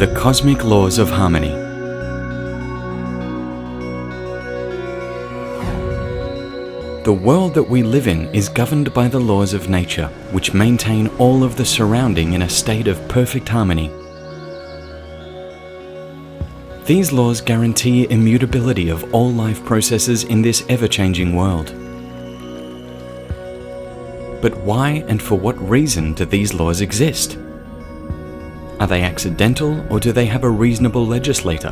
The cosmic laws of harmony. The world that we live in is governed by the laws of nature, which maintain all of the surrounding in a state of perfect harmony. These laws guarantee immutability of all life processes in this ever-changing world. But why and for what reason do these laws exist? Are they accidental, or do they have a reasonable legislator?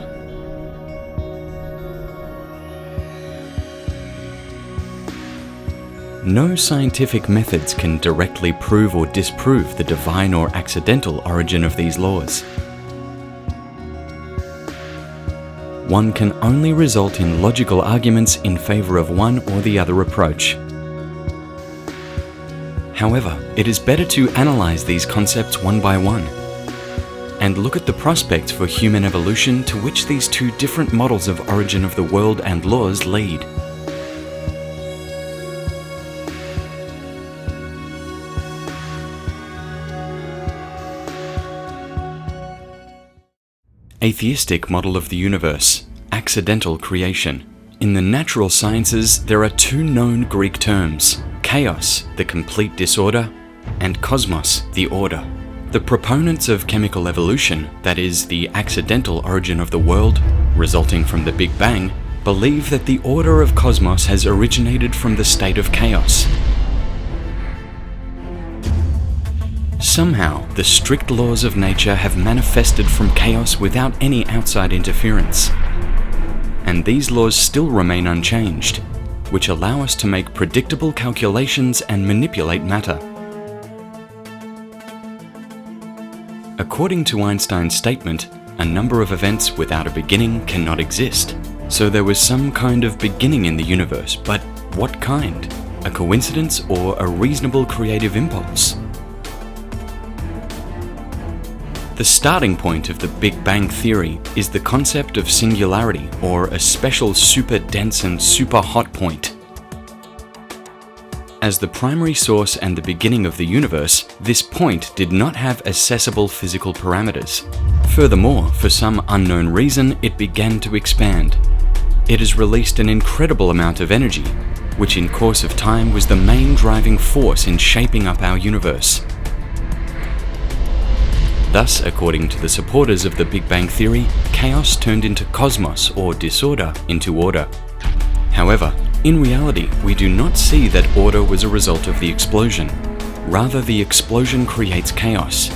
No scientific methods can directly prove or disprove the divine or accidental origin of these laws. One can only result in logical arguments in favor of one or the other approach. However, it is better to analyze these concepts one by one and look at the prospects for human evolution to which these two different models of origin of the world and laws lead. Atheistic model of the universe, accidental creation. In the natural sciences, there are two known Greek terms: chaos, the complete disorder, and cosmos, the order. The proponents of chemical evolution, that is, the accidental origin of the world, resulting from the Big Bang, believe that the order of cosmos has originated from the state of chaos. Somehow, the strict laws of nature have manifested from chaos without any outside interference. And these laws still remain unchanged, which allow us to make predictable calculations and manipulate matter. According to Einstein's statement, a number of events without a beginning cannot exist. So there was some kind of beginning in the universe, but what kind? A coincidence or a reasonable creative impulse? The starting point of the Big Bang theory is the concept of singularity, or a special super dense and super hot point. As the primary source and the beginning of the universe, this point did not have accessible physical parameters. Furthermore, for some unknown reason, it began to expand. It has released an incredible amount of energy, which in course of time was the main driving force in shaping up our universe. Thus, according to the supporters of the Big Bang theory, chaos turned into cosmos, or disorder, into order. However, in reality, we do not see that order was a result of the explosion. Rather, the explosion creates chaos.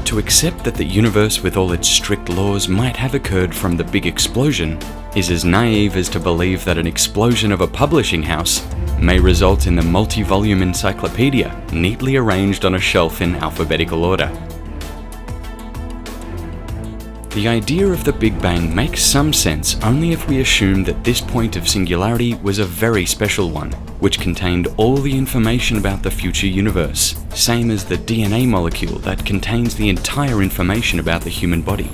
To accept that the universe with all its strict laws might have occurred from the big explosion is as naive as to believe that an explosion of a publishing house may result in the multi-volume encyclopedia neatly arranged on a shelf in alphabetical order. The idea of the Big Bang makes some sense only if we assume that this point of singularity was a very special one, which contained all the information about the future universe, same as the DNA molecule that contains the entire information about the human body.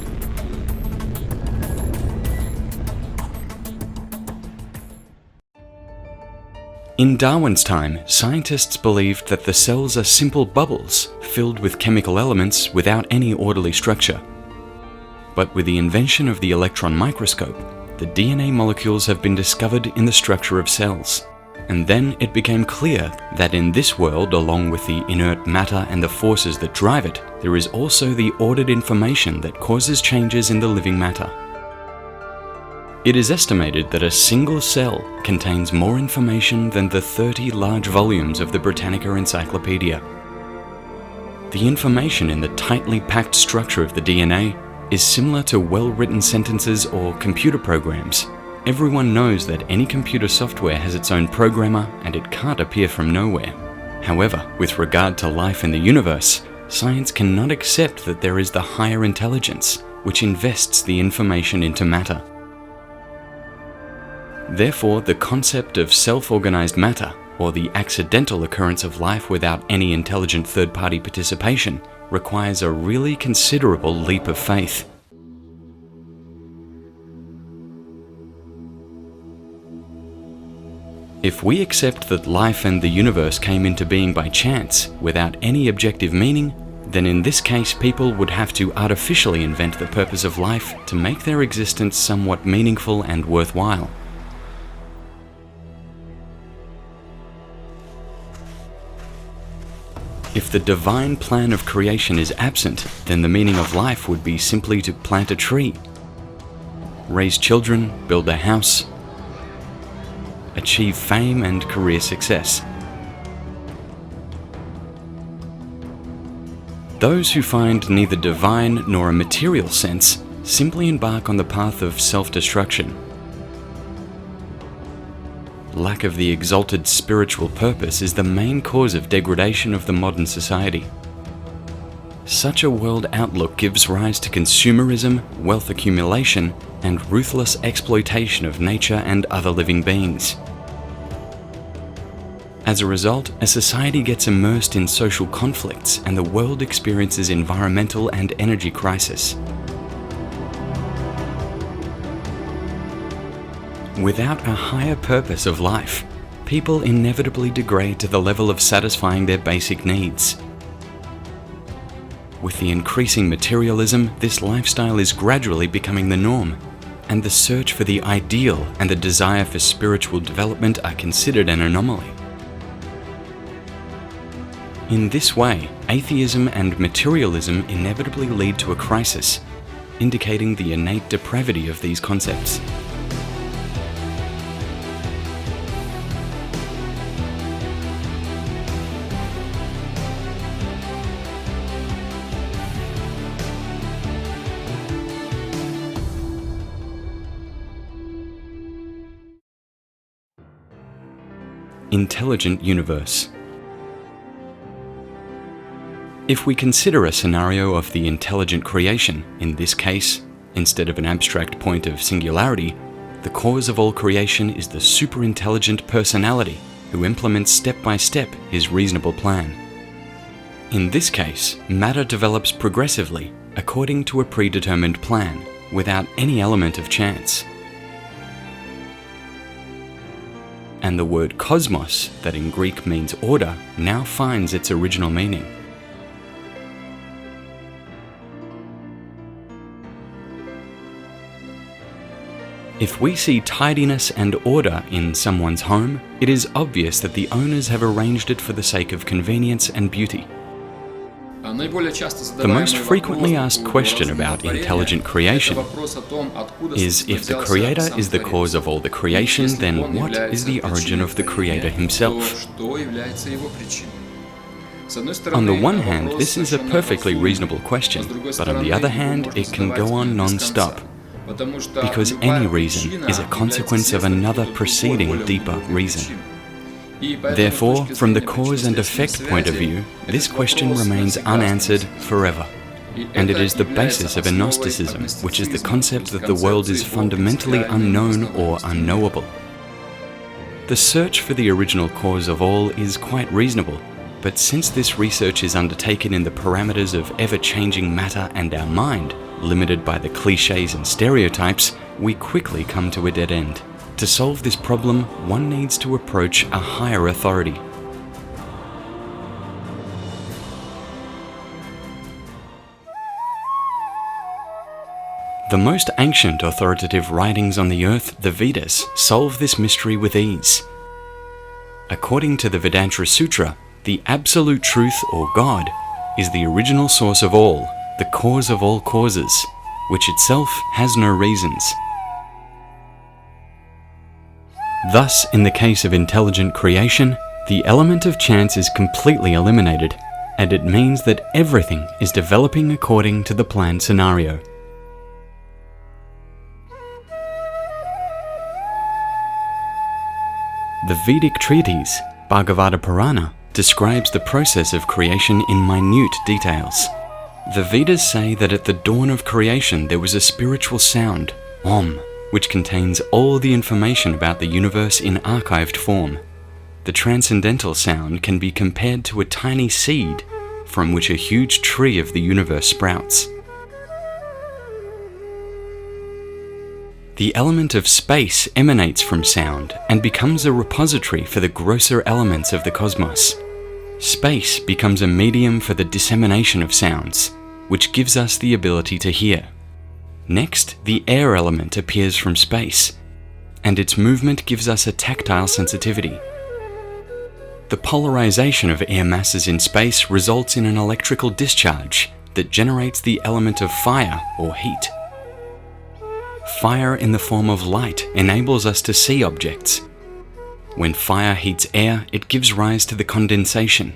In Darwin's time, scientists believed that the cells are simple bubbles filled with chemical elements without any orderly structure. But with the invention of the electron microscope, the DNA molecules have been discovered in the structure of cells. And then it became clear that in this world, along with the inert matter and the forces that drive it, there is also the ordered information that causes changes in the living matter. It is estimated that a single cell contains more information than the 30 large volumes of the Britannica Encyclopedia. The information in the tightly packed structure of the DNA is similar to well-written sentences or computer programs. Everyone knows that any computer software has its own programmer and it can't appear from nowhere. However, with regard to life in the universe, science cannot accept that there is the higher intelligence, which invests the information into matter. Therefore, the concept of self-organized matter, or the accidental occurrence of life without any intelligent third-party participation, requires a really considerable leap of faith. If we accept that life and the universe came into being by chance, without any objective meaning, then in this case people would have to artificially invent the purpose of life to make their existence somewhat meaningful and worthwhile. If the divine plan of creation is absent, then the meaning of life would be simply to plant a tree, raise children, build a house, achieve fame and career success. Those who find neither divine nor a material sense simply embark on the path of self-destruction. Lack of the exalted spiritual purpose is the main cause of degradation of the modern society. Such a world outlook gives rise to consumerism, wealth accumulation, and ruthless exploitation of nature and other living beings. As a result, a society gets immersed in social conflicts and the world experiences environmental and energy crisis. Without a higher purpose of life, people inevitably degrade to the level of satisfying their basic needs. With the increasing materialism, this lifestyle is gradually becoming the norm, and the search for the ideal and the desire for spiritual development are considered an anomaly. In this way, atheism and materialism inevitably lead to a crisis, indicating the innate depravity of these concepts. Intelligent universe. If we consider a scenario of the intelligent creation, in this case, instead of an abstract point of singularity, the cause of all creation is the superintelligent personality who implements step by step his reasonable plan. In this case, matter develops progressively according to a predetermined plan, without any element of chance. And the word cosmos, that in Greek means order, now finds its original meaning. If we see tidiness and order in someone's home, it is obvious that the owners have arranged it for the sake of convenience and beauty. The most frequently asked question about intelligent creation is, if the Creator is the cause of all the creation, then what is the origin of the Creator himself? On the one hand, this is a perfectly reasonable question, but on the other hand, it can go on non-stop, because any reason is a consequence of another preceding deeper reason. Therefore, from the cause and effect point of view, this question remains unanswered forever. And it is the basis of Gnosticism, which is the concept that the world is fundamentally unknown or unknowable. The search for the original cause of all is quite reasonable, but since this research is undertaken in the parameters of ever-changing matter and our mind, limited by the clichés and stereotypes, we quickly come to a dead end. To solve this problem, one needs to approach a higher authority. The most ancient authoritative writings on the earth, the Vedas, solve this mystery with ease. According to the Vedanta Sutra, the absolute truth, or God, is the original source of all, the cause of all causes, which itself has no reasons. Thus, in the case of intelligent creation, the element of chance is completely eliminated, and it means that everything is developing according to the planned scenario. The Vedic treatise, Bhagavata Purana, describes the process of creation in minute details. The Vedas say that at the dawn of creation there was a spiritual sound, Om, which contains all the information about the universe in archived form. The transcendental sound can be compared to a tiny seed from which a huge tree of the universe sprouts. The element of space emanates from sound and becomes a repository for the grosser elements of the cosmos. Space becomes a medium for the dissemination of sounds, which gives us the ability to hear. Next, the air element appears from space, and its movement gives us a tactile sensitivity. The polarization of air masses in space results in an electrical discharge that generates the element of fire or heat. Fire in the form of light enables us to see objects. When fire heats air, it gives rise to the condensation.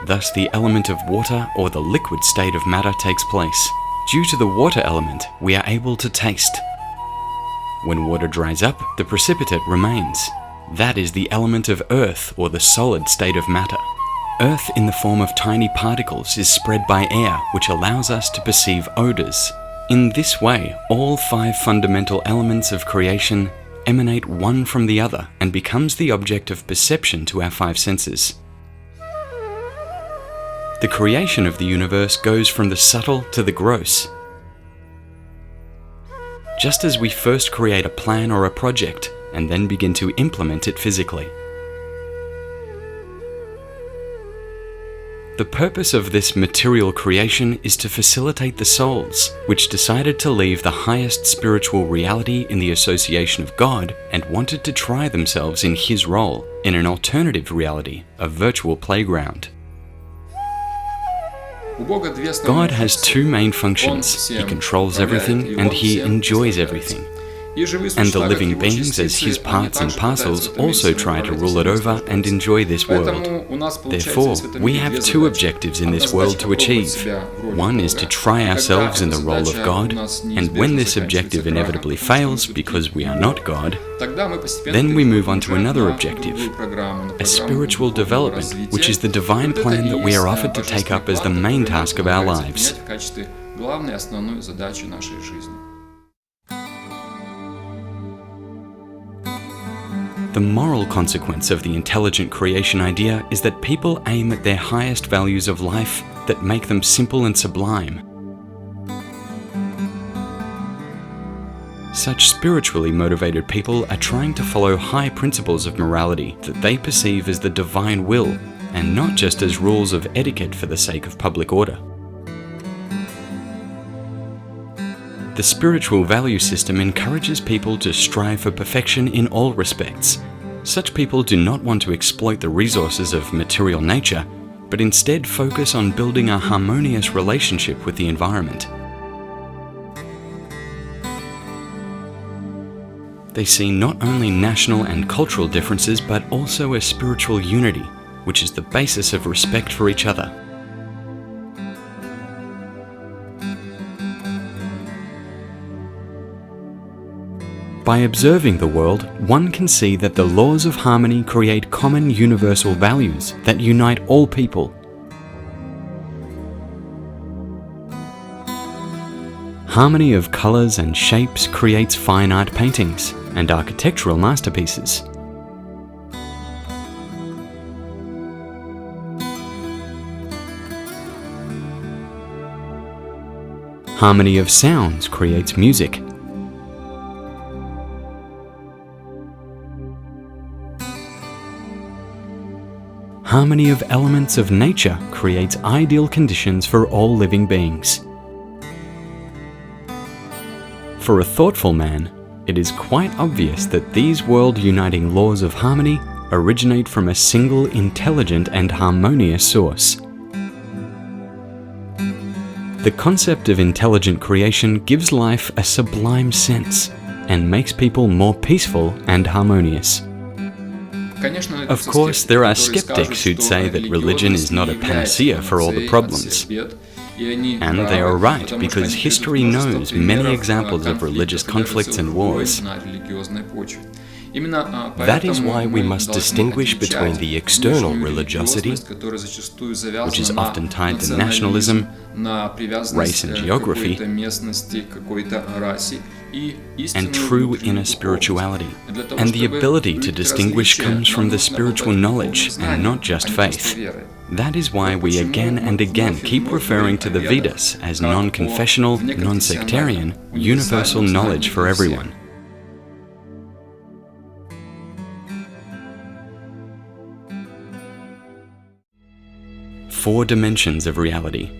Thus, the element of water or the liquid state of matter takes place. Due to the water element, we are able to taste. When water dries up, the precipitate remains. That is the element of earth or the solid state of matter. Earth in the form of tiny particles is spread by air, which allows us to perceive odors. In this way, all 5 fundamental elements of creation emanate one from the other and becomes the object of perception to our 5 senses. The creation of the universe goes from the subtle to the gross. Just as we first create a plan or a project and then begin to implement it physically. The purpose of this material creation is to facilitate the souls, which decided to leave the highest spiritual reality in the association of God and wanted to try themselves in His role, in an alternative reality, a virtual playground. God has 2 main functions. He controls everything and He enjoys everything. And the living beings, as His parts and parcels, also try to rule it over and enjoy this world. Therefore, we have 2 objectives in this world to achieve. One is to try ourselves in the role of God, and when this objective inevitably fails because we are not God, then we move on to another objective, a spiritual development, which is the divine plan that we are offered to take up as the main task of our lives. The moral consequence of the intelligent creation idea is that people aim at their highest values of life that make them simple and sublime. Such spiritually motivated people are trying to follow high principles of morality that they perceive as the divine will, and not just as rules of etiquette for the sake of public order. The spiritual value system encourages people to strive for perfection in all respects. Such people do not want to exploit the resources of material nature, but instead focus on building a harmonious relationship with the environment. They see not only national and cultural differences, but also a spiritual unity, which is the basis of respect for each other. By observing the world, one can see that the laws of harmony create common universal values that unite all people. Harmony of colors and shapes creates fine art paintings and architectural masterpieces. Harmony of sounds creates music. Harmony of elements of nature creates ideal conditions for all living beings. For a thoughtful man, it is quite obvious that these world-uniting laws of harmony originate from a single intelligent and harmonious source. The concept of intelligent creation gives life a sublime sense and makes people more peaceful and harmonious. Of course, there are skeptics who'd say that religion is not a panacea for all the problems. And they are right, because history knows many examples of religious conflicts and wars. That is why we must distinguish between the external religiosity, which is often tied to nationalism, race and geography, and true inner spirituality. And the ability to distinguish comes from the spiritual knowledge and not just faith. That is why we again and again keep referring to the Vedas as non-confessional, non-sectarian, universal knowledge for everyone. 4 dimensions of reality.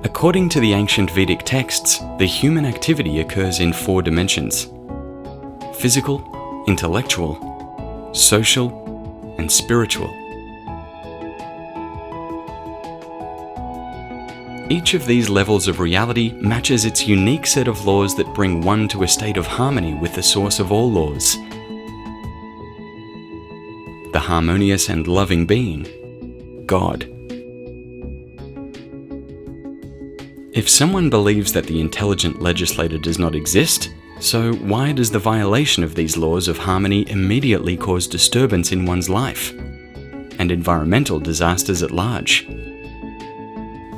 According to the ancient Vedic texts, the human activity occurs in 4 dimensions: physical, intellectual, social, and spiritual. Each of these levels of reality matches its unique set of laws that bring one to a state of harmony with the source of all laws, the harmonious and loving being, God. If someone believes that the intelligent legislator does not exist, so why does the violation of these laws of harmony immediately cause disturbance in one's life and environmental disasters at large?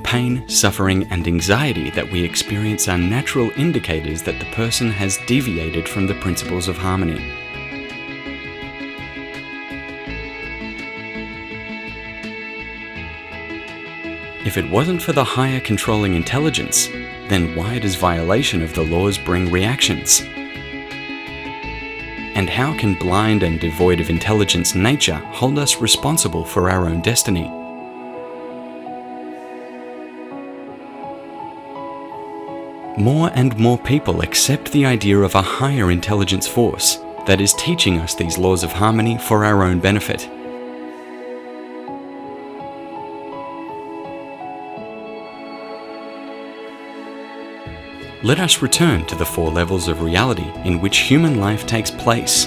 Pain, suffering, and anxiety that we experience are natural indicators that the person has deviated from the principles of harmony. If it wasn't for the higher controlling intelligence, then why does violation of the laws bring reactions? And how can blind and devoid of intelligence nature hold us responsible for our own destiny? More and more people accept the idea of a higher intelligence force that is teaching us these laws of harmony for our own benefit. Let us return to the 4 levels of reality in which human life takes place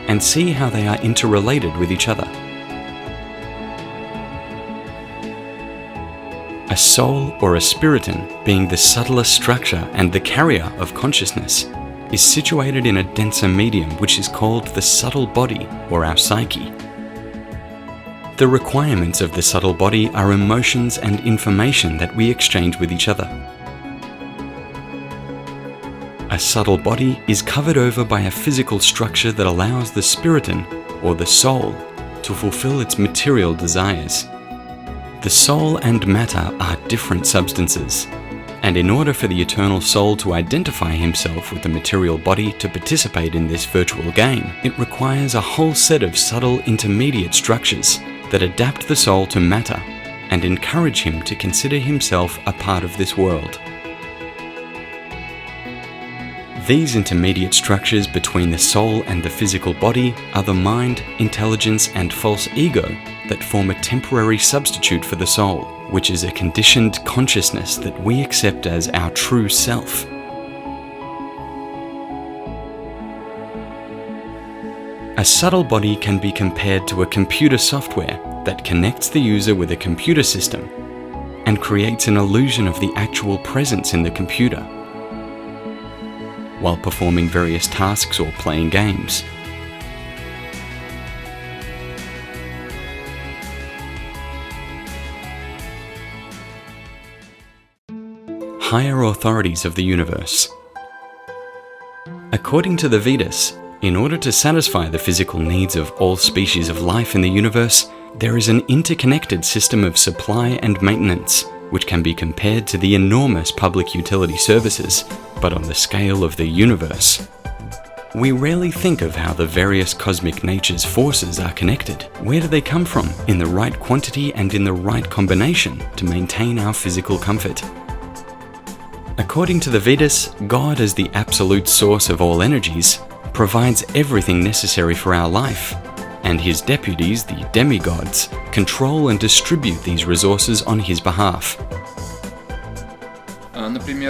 and see how they are interrelated with each other. A soul or a spiriton, being the subtlest structure and the carrier of consciousness, is situated in a denser medium which is called the subtle body or our psyche. The requirements of the subtle body are emotions and information that we exchange with each other. A subtle body is covered over by a physical structure that allows the spiriton or the soul to fulfill its material desires. The soul and matter are different substances, and in order for the eternal soul to identify himself with the material body to participate in this virtual game, it requires a whole set of subtle intermediate structures that adapt the soul to matter and encourage him to consider himself a part of this world. These intermediate structures between the soul and the physical body are the mind, intelligence, and false ego that form a temporary substitute for the soul, which is a conditioned consciousness that we accept as our true self. A subtle body can be compared to a computer software that connects the user with a computer system and creates an illusion of the actual presence in the computer, while performing various tasks or playing games. Higher authorities of the universe. According to the Vedas, in order to satisfy the physical needs of all species of life in the universe, there is an interconnected system of supply and maintenance, which can be compared to the enormous public utility services, but on the scale of the universe. We rarely think of how the various cosmic nature's forces are connected. Where do they come from in the right quantity and in the right combination to maintain our physical comfort? According to the Vedas, God, as the absolute source of all energies, provides everything necessary for our life, and his deputies, the demigods, control and distribute these resources on his behalf.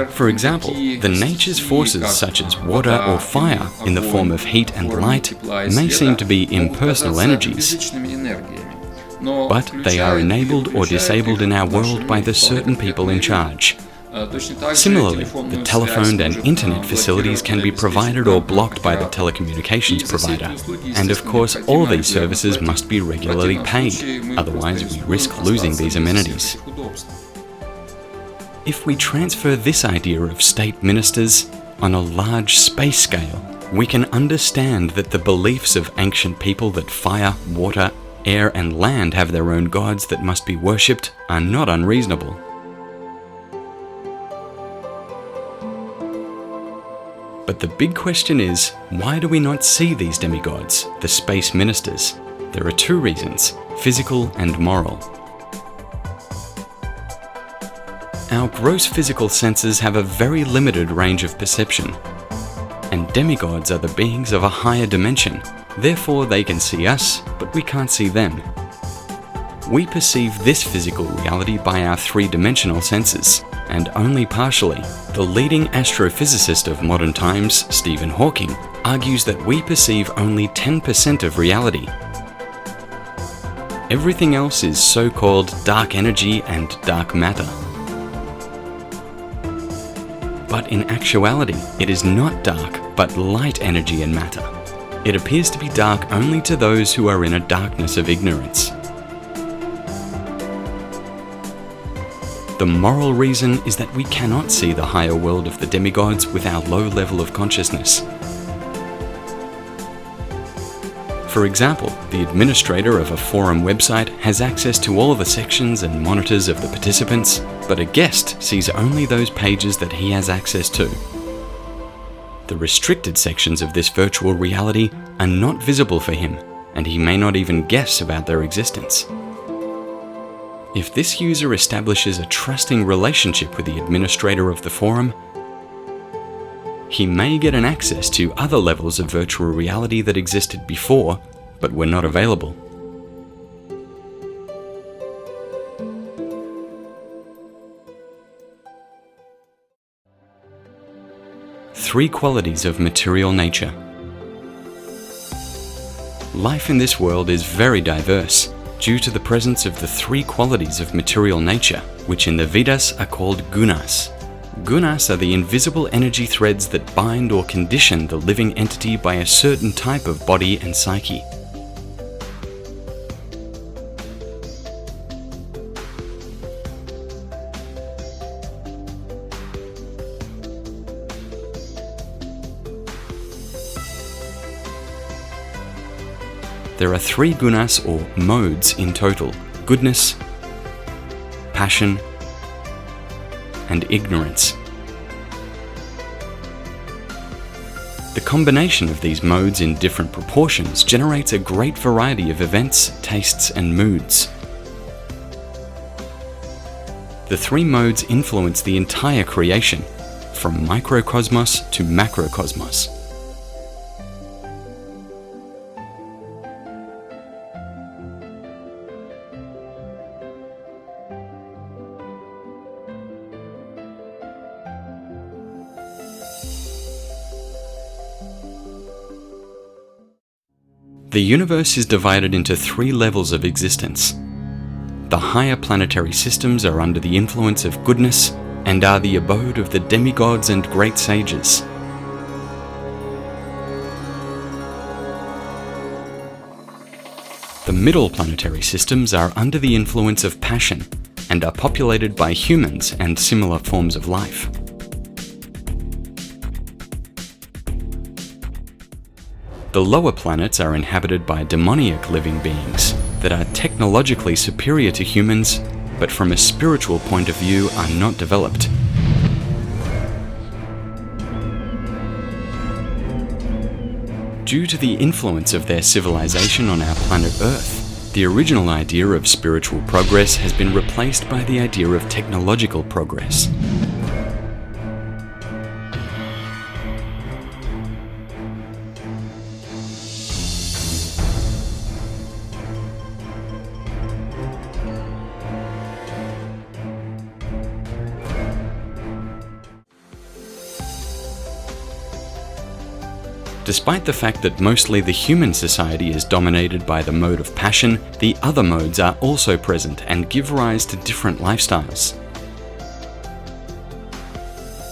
For example, the nature's forces such as water or fire in the form of heat and light may seem to be impersonal energies, but they are enabled or disabled in our world by the certain people in charge. Similarly, the telephone and internet facilities can be provided or blocked by the telecommunications provider, and of course all these services must be regularly paid, otherwise we risk losing these amenities. If we transfer this idea of state ministers on a large space scale, we can understand that the beliefs of ancient people that fire, water, air and land have their own gods that must be worshipped are not unreasonable. But the big question is, why do we not see these demigods, the space ministers, There are two reasons: physical and moral. Our gross physical senses have a very limited range of perception, and demigods are the beings of a higher dimension. Therefore, they can see us, but we can't see them. We perceive this physical reality by our three-dimensional senses, and only partially. The leading astrophysicist of modern times, Stephen Hawking, argues that we perceive only 10% of reality. Everything else is so-called dark energy and dark matter. But in actuality, it is not dark, but light energy and matter. It appears to be dark only to those who are in a darkness of ignorance. The moral reason is that we cannot see the higher world of the demigods with our low level of consciousness. For example, the administrator of a forum website has access to all the sections and monitors of the participants, but a guest sees only those pages that he has access to. The restricted sections of this virtual reality are not visible for him, and he may not even guess about their existence. If this user establishes a trusting relationship with the administrator of the forum, he may get an access to other levels of virtual reality that existed before, but were not available. Three qualities of material nature. Life in this world is very diverse, due to the presence of the three qualities of material nature, which in the Vedas are called gunas. Gunas are the invisible energy threads that bind or condition the living entity by a certain type of body and psyche. There are three gunas or modes in total: goodness, passion, and ignorance. The combination of these modes in different proportions generates a great variety of events, tastes, and moods. The three modes influence the entire creation, from microcosmos to macrocosmos. The universe is divided into three levels of existence. The higher planetary systems are under the influence of goodness and are the abode of the demigods and great sages. The middle planetary systems are under the influence of passion and are populated by humans and similar forms of life. The lower planets are inhabited by demoniac living beings that are technologically superior to humans, but from a spiritual point of view are not developed. Due to the influence of their civilization on our planet Earth, the original idea of spiritual progress has been replaced by the idea of technological progress. Despite the fact that mostly the human society is dominated by the mode of passion, the other modes are also present and give rise to different lifestyles.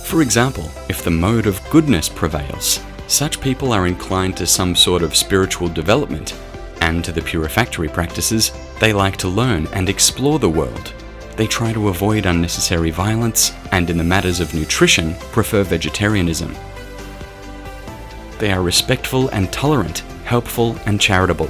For example, if the mode of goodness prevails, such people are inclined to some sort of spiritual development, and to the purifactory practices, they like to learn and explore the world. They try to avoid unnecessary violence, and in the matters of nutrition, prefer vegetarianism. They are respectful and tolerant, helpful and charitable.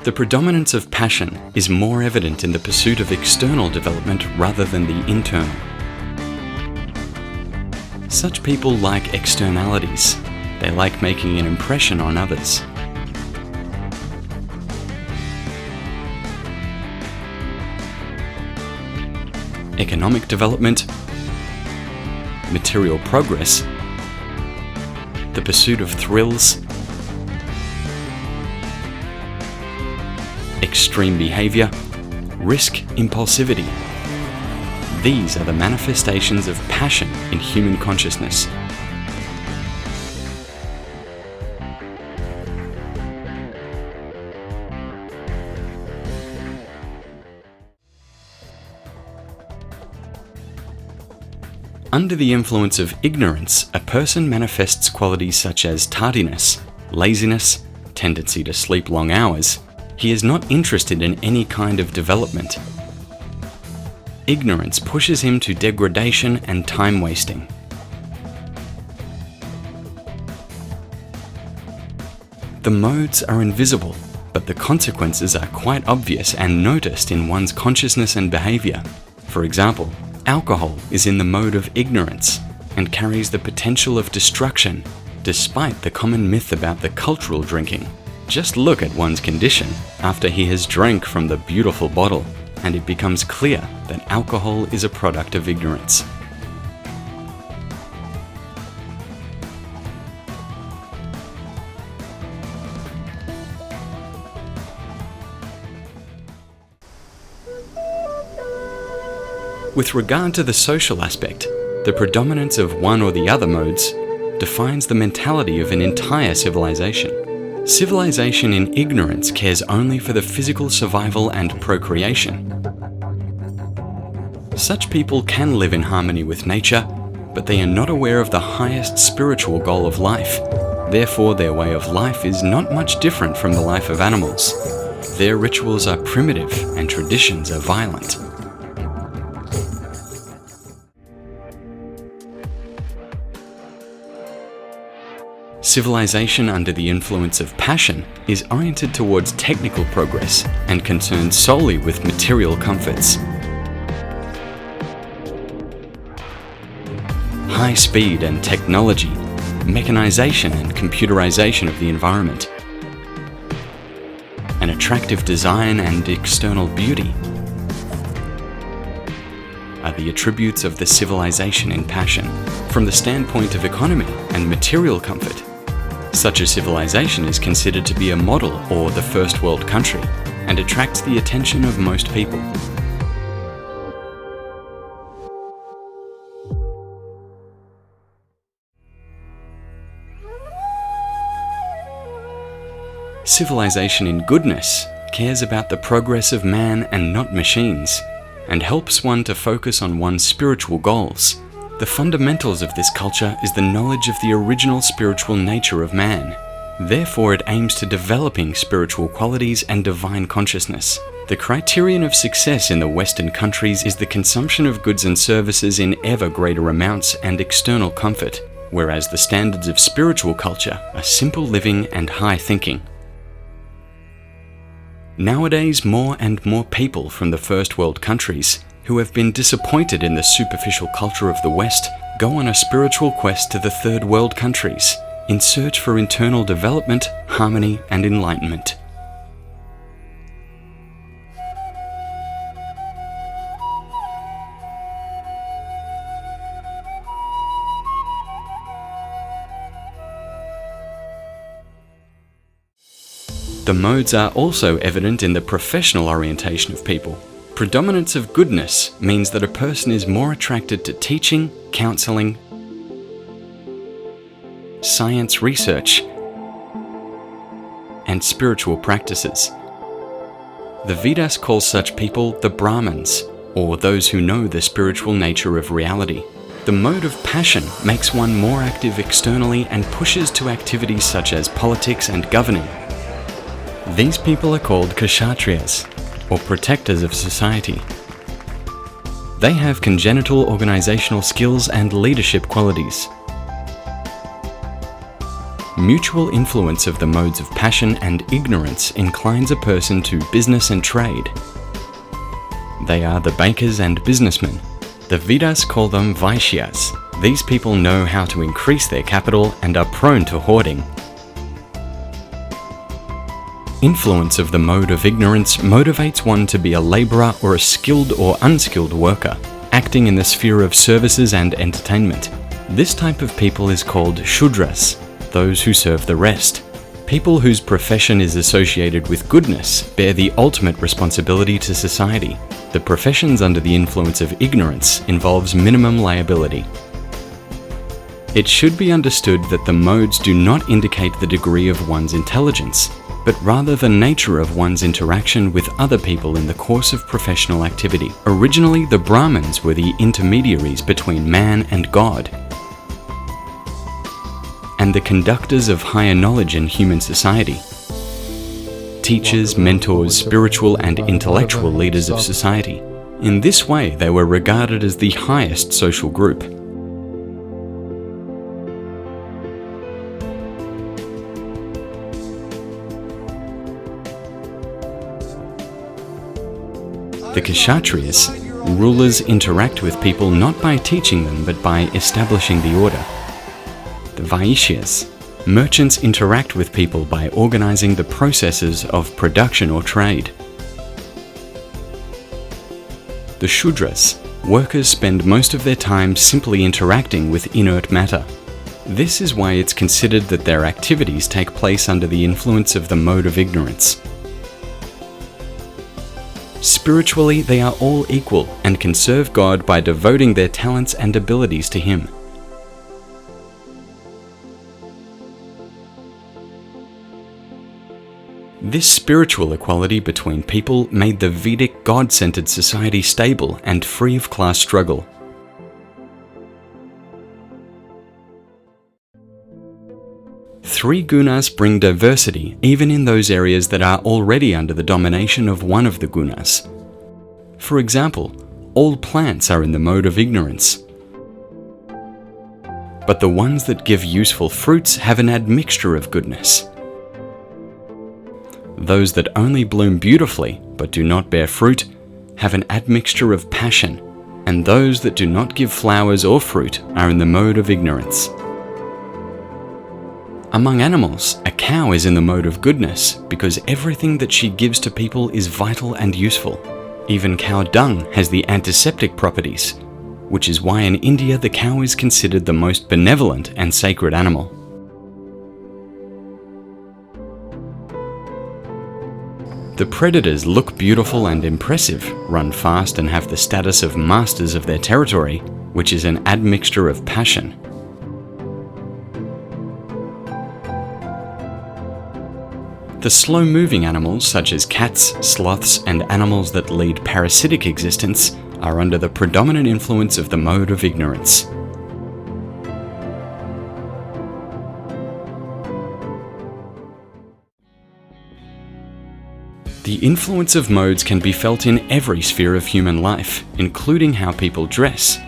The predominance of passion is more evident in the pursuit of external development rather than the internal. Such people like externalities. They like making an impression on others. Economic development, material progress, the pursuit of thrills, extreme behavior, risk impulsivity. These are the manifestations of passion in human consciousness. Under the influence of ignorance, a person manifests qualities such as tardiness, laziness, tendency to sleep long hours. He is not interested in any kind of development. Ignorance pushes him to degradation and time wasting. The modes are invisible, but the consequences are quite obvious and noticed in one's consciousness and behavior. For example, alcohol is in the mode of ignorance and carries the potential of destruction, despite the common myth about the cultural drinking. Just look at one's condition after he has drank from the beautiful bottle, and it becomes clear that alcohol is a product of ignorance. With regard to the social aspect, the predominance of one or the other modes defines the mentality of an entire civilization. Civilization in ignorance cares only for the physical survival and procreation. Such people can live in harmony with nature, but they are not aware of the highest spiritual goal of life. Therefore, their way of life is not much different from the life of animals. Their rituals are primitive and traditions are violent. Civilization under the influence of passion is oriented towards technical progress and concerned solely with material comforts. High speed and technology, mechanization and computerization of the environment, an attractive design and external beauty are the attributes of the civilization in passion. From the standpoint of economy and material comfort, such a civilization is considered to be a model or the first world country and attracts the attention of most people. Civilization in goodness cares about the progress of man and not machines, and helps one to focus on one's spiritual goals. The fundamentals of this culture is the knowledge of the original spiritual nature of man. Therefore, it aims to developing spiritual qualities and divine consciousness. The criterion of success in the Western countries is the consumption of goods and services in ever greater amounts and external comfort, whereas the standards of spiritual culture are simple living and high thinking. Nowadays, more and more people from the first world countries who have been disappointed in the superficial culture of the West go on a spiritual quest to the third world countries in search for internal development, harmony, and enlightenment. The modes are also evident in the professional orientation of people. Predominance of goodness means that a person is more attracted to teaching, counseling, science research, and spiritual practices. The Vedas call such people the Brahmins, or those who know the spiritual nature of reality. The mode of passion makes one more active externally and pushes to activities such as politics and governing. These people are called kshatriyas, or protectors of society. They have congenital organizational skills and leadership qualities. mutual influence of the modes of passion and ignorance inclines a person to business and trade. They are the bakers and businessmen. The Vedas call them Vaishyas. These people know how to increase their capital and are prone to hoarding. Influence of the mode of ignorance motivates one to be a laborer or a skilled or unskilled worker, acting in the sphere of services and entertainment. This type of people is called Shudras, those who serve the rest. People whose profession is associated with goodness bear the ultimate responsibility to society. The professions under the influence of ignorance involves minimum liability. It should be understood that the modes do not indicate the degree of one's intelligence, but rather the nature of one's interaction with other people in the course of professional activity. Originally, the Brahmins were the intermediaries between man and God, and the conductors of higher knowledge in human society. Teachers, mentors, spiritual and intellectual leaders of society. In this way, they were regarded as the highest social group. The Kshatriyas, rulers, interact with people not by teaching them but by establishing the order. The Vaishyas, merchants, interact with people by organizing the processes of production or trade. The Shudras, workers, spend most of their time simply interacting with inert matter. This is why it's considered that their activities take place under the influence of the mode of ignorance. Spiritually, they are all equal and can serve God by devoting their talents and abilities to Him. This spiritual equality between people made the Vedic God-centered society stable and free of class struggle. Three gunas bring diversity even in those areas that are already under the domination of one of the gunas. For example, all plants are in the mode of ignorance, but the ones that give useful fruits have an admixture of goodness. Those that only bloom beautifully but do not bear fruit have an admixture of passion, and those that do not give flowers or fruit are in the mode of ignorance. Among animals, a cow is in the mode of goodness because everything that she gives to people is vital and useful. Even cow dung has the antiseptic properties, which is why in India the cow is considered the most benevolent and sacred animal. The predators look beautiful and impressive, run fast and have the status of masters of their territory, which is an admixture of passion. The slow-moving animals such as cats, sloths, and animals that lead parasitic existence are under the predominant influence of the mode of ignorance. The influence of modes can be felt in every sphere of human life, including how people dress.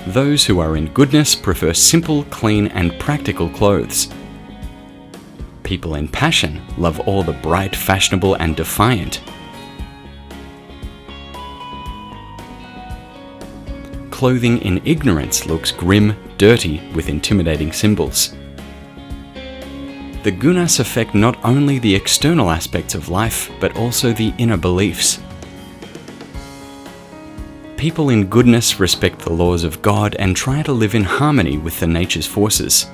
Those who are in goodness prefer simple, clean, and practical clothes. People in passion love all the bright, fashionable, and defiant. Clothing in ignorance looks grim, dirty, with intimidating symbols. The gunas affect not only the external aspects of life, but also the inner beliefs. People in goodness respect the laws of God and try to live in harmony with the nature's forces.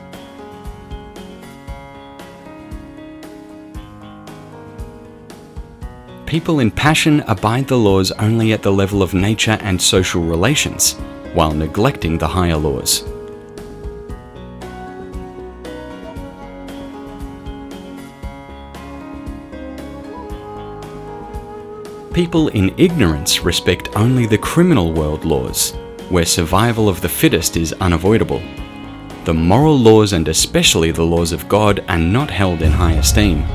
People in passion abide the laws only at the level of nature and social relations, while neglecting the higher laws. People in ignorance respect only the criminal world laws, where survival of the fittest is unavoidable. The moral laws, and especially the laws of God, are not held in high esteem.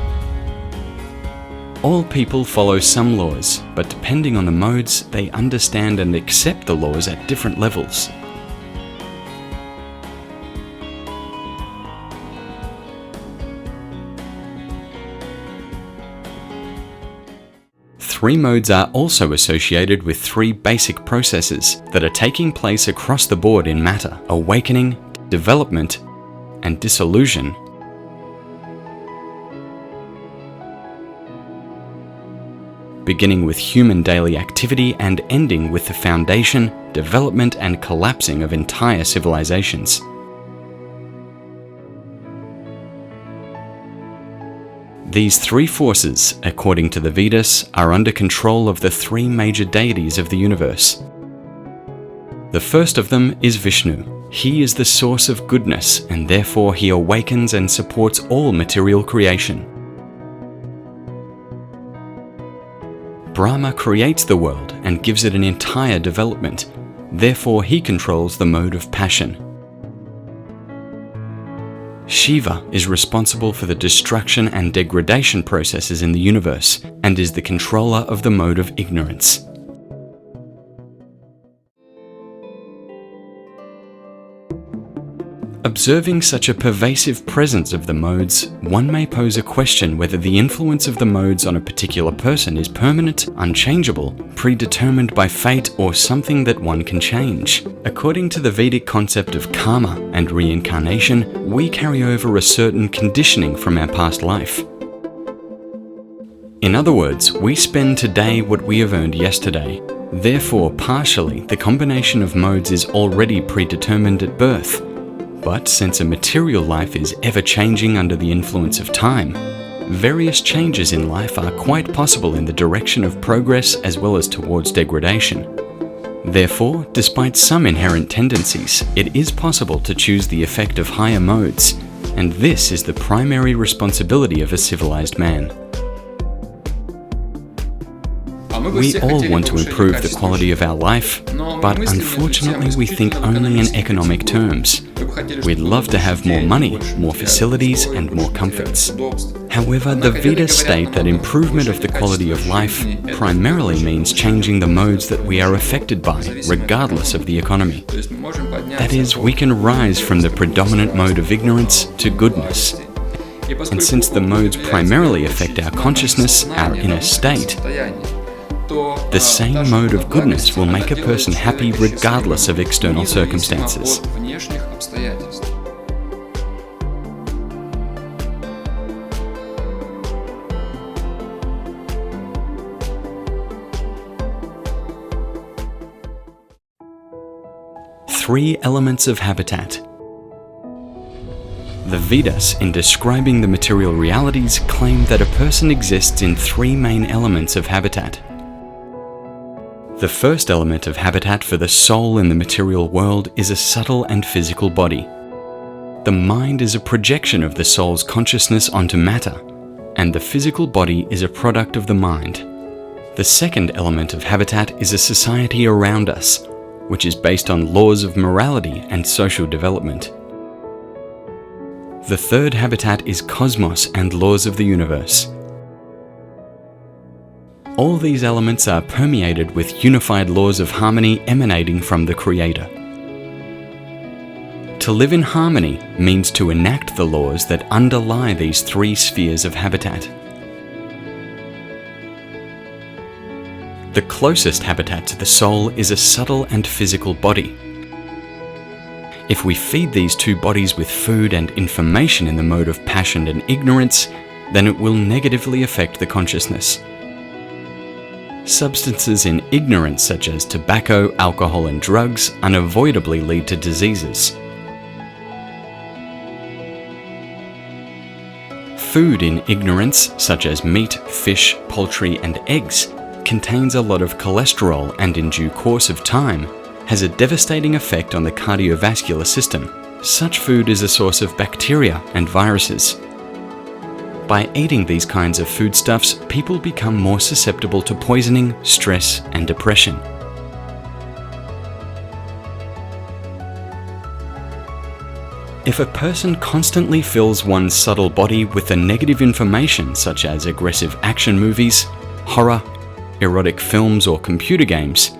All people follow some laws, but depending on the modes, they understand and accept the laws at different levels. three modes are also associated with three basic processes that are taking place across the board in matter: awakening, development, and dissolution. Beginning with human daily activity and ending with the foundation, development, and collapsing of entire civilizations. These three forces, according to the Vedas, are under control of the three major deities of the universe. The first of them is Vishnu. He is the source of goodness, and therefore he awakens and supports all material creation. Brahma creates the world and gives it an entire development. Therefore, he controls the mode of passion. Shiva is responsible for the destruction and degradation processes in the universe and is the controller of the mode of ignorance. Observing such a pervasive presence of the modes, one may pose a question whether the influence of the modes on a particular person is permanent, unchangeable, predetermined by fate, or something that one can change. According to the Vedic concept of karma and reincarnation, we carry over a certain conditioning from our past life. In other words, we spend today what we have earned yesterday. Therefore, partially, the combination of modes is already predetermined at birth. But since a material life is ever-changing under the influence of time, various changes in life are quite possible in the direction of progress as well as towards degradation. Therefore, despite some inherent tendencies, it is possible to choose the effect of higher modes, and this is the primary responsibility of a civilized man. We all want to improve the quality of our life, but unfortunately we think only in economic terms. We'd love to have more money, more facilities, and more comforts. However, the Vedas state that improvement of the quality of life primarily means changing the modes that we are affected by, regardless of the economy. That is, we can rise from the predominant mode of ignorance to goodness. And since the modes primarily affect our consciousness, our inner state, the same mode of goodness will make a person happy regardless of external circumstances. Three elements of habitat. The Vedas, in describing the material realities, claim that a person exists in three main elements of habitat. The first element of habitat for the soul in the material world is a subtle and physical body. The mind is a projection of the soul's consciousness onto matter, and the physical body is a product of the mind. The second element of habitat is a society around us, which is based on laws of morality and social development. The third habitat is cosmos and laws of the universe. All these elements are permeated with unified laws of harmony emanating from the Creator. To live in harmony means to enact the laws that underlie these three spheres of habitat. The closest habitat to the soul is a subtle and physical body. If we feed these two bodies with food and information in the mode of passion and ignorance, then it will negatively affect the consciousness. Substances in ignorance such as tobacco, alcohol, and drugs unavoidably lead to diseases. Food in ignorance, such as meat, fish, poultry, and eggs, contains a lot of cholesterol and in due course of time has a devastating effect on the cardiovascular system. Such food is a source of bacteria and viruses. By eating these kinds of foodstuffs, people become more susceptible to poisoning, stress, and depression. If a person constantly fills one's subtle body with the negative information such as aggressive action movies, horror, erotic films, or computer games,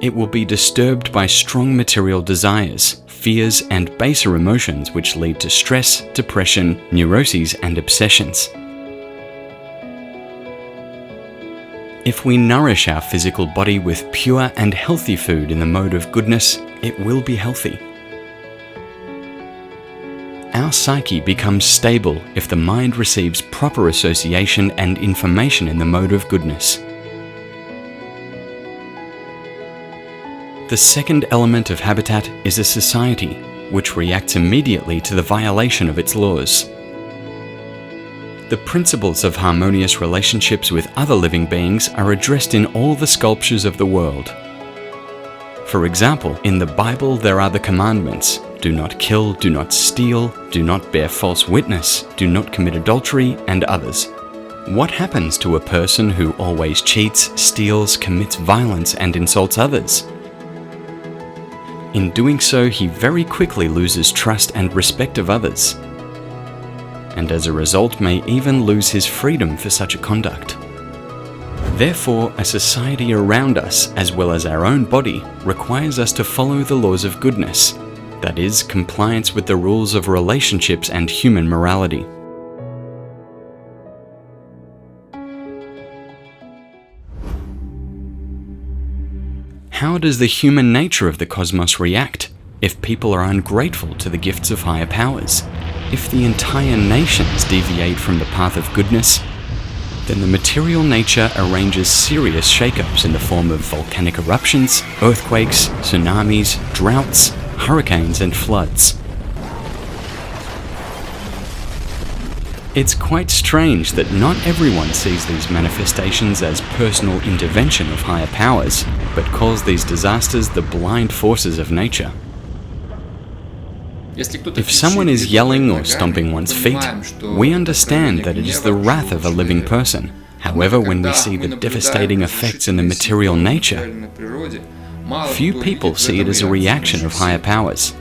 it will be disturbed by strong material desires, fears, and baser emotions which lead to stress, depression, neuroses, and obsessions. If we nourish our physical body with pure and healthy food in the mode of goodness, it will be healthy. Our psyche becomes stable if the mind receives proper association and information in the mode of goodness. The second element of habitat is a society, which reacts immediately to the violation of its laws. The principles of harmonious relationships with other living beings are addressed in all the sculptures of the world. For example, in the Bible there are the commandments: do not kill, do not steal, do not bear false witness, do not commit adultery, and others. What happens to a person who always cheats, steals, commits violence, and insults others? In doing so, he very quickly loses trust and respect of others, and as a result may even lose his freedom for such a conduct. Therefore, a society around us, as well as our own body, requires us to follow the laws of goodness, that is, compliance with the rules of relationships and human morality. How does the human nature of the cosmos react if people are ungrateful to the gifts of higher powers? If the entire nations deviate from the path of goodness, then the material nature arranges serious shake-ups in the form of volcanic eruptions, earthquakes, tsunamis, droughts, hurricanes, and floods. It's quite strange that not everyone sees these manifestations as personal intervention of higher powers, but calls these disasters the blind forces of nature. If someone is yelling or stomping one's feet, we understand that it is the wrath of a living person. However, when we see the devastating effects in the material nature, few people see it as a reaction of higher powers.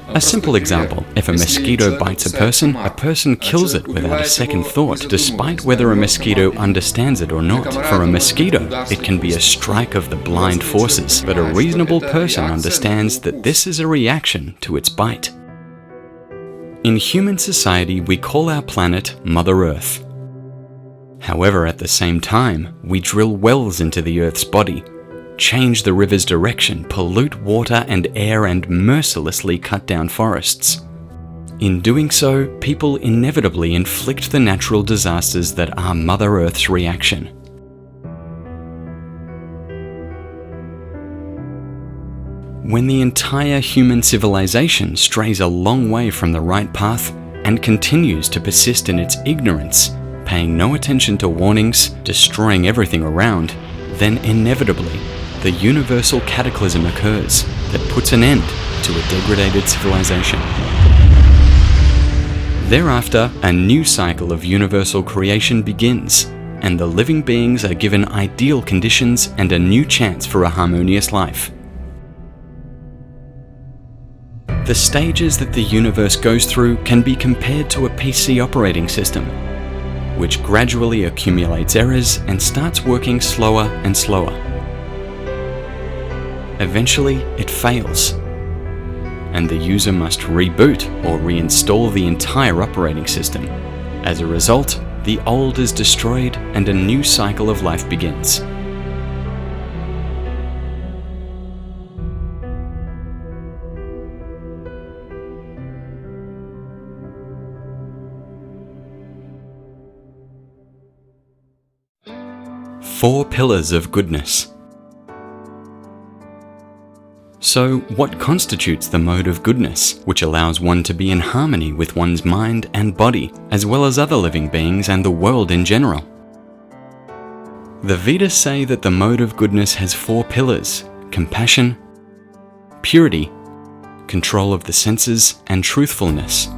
A simple example: if a mosquito bites a person kills it without a second thought, despite whether a mosquito understands it or not. For a mosquito, it can be a strike of the blind forces, but a reasonable person understands that this is a reaction to its bite. In human society, we call our planet Mother Earth. However, at the same time, we drill wells into the Earth's body, change the river's direction, pollute water and air, and mercilessly cut down forests. In doing so, people inevitably inflict the natural disasters that are Mother Earth's reaction. When the entire human civilization strays a long way from the right path and continues to persist in its ignorance, paying no attention to warnings, destroying everything around, then inevitably, the universal cataclysm occurs that puts an end to a degraded civilization. Thereafter, a new cycle of universal creation begins, and the living beings are given ideal conditions and a new chance for a harmonious life. The stages that the universe goes through can be compared to a PC operating system, which gradually accumulates errors and starts working slower and slower. Eventually, it fails, and the user must reboot or reinstall the entire operating system. As a result, the old is destroyed and a new cycle of life begins. Four pillars of goodness. So, what constitutes the mode of goodness, which allows one to be in harmony with one's mind and body, as well as other living beings and the world in general? The Vedas say that the mode of goodness has four pillars: compassion, purity, control of the senses, and truthfulness.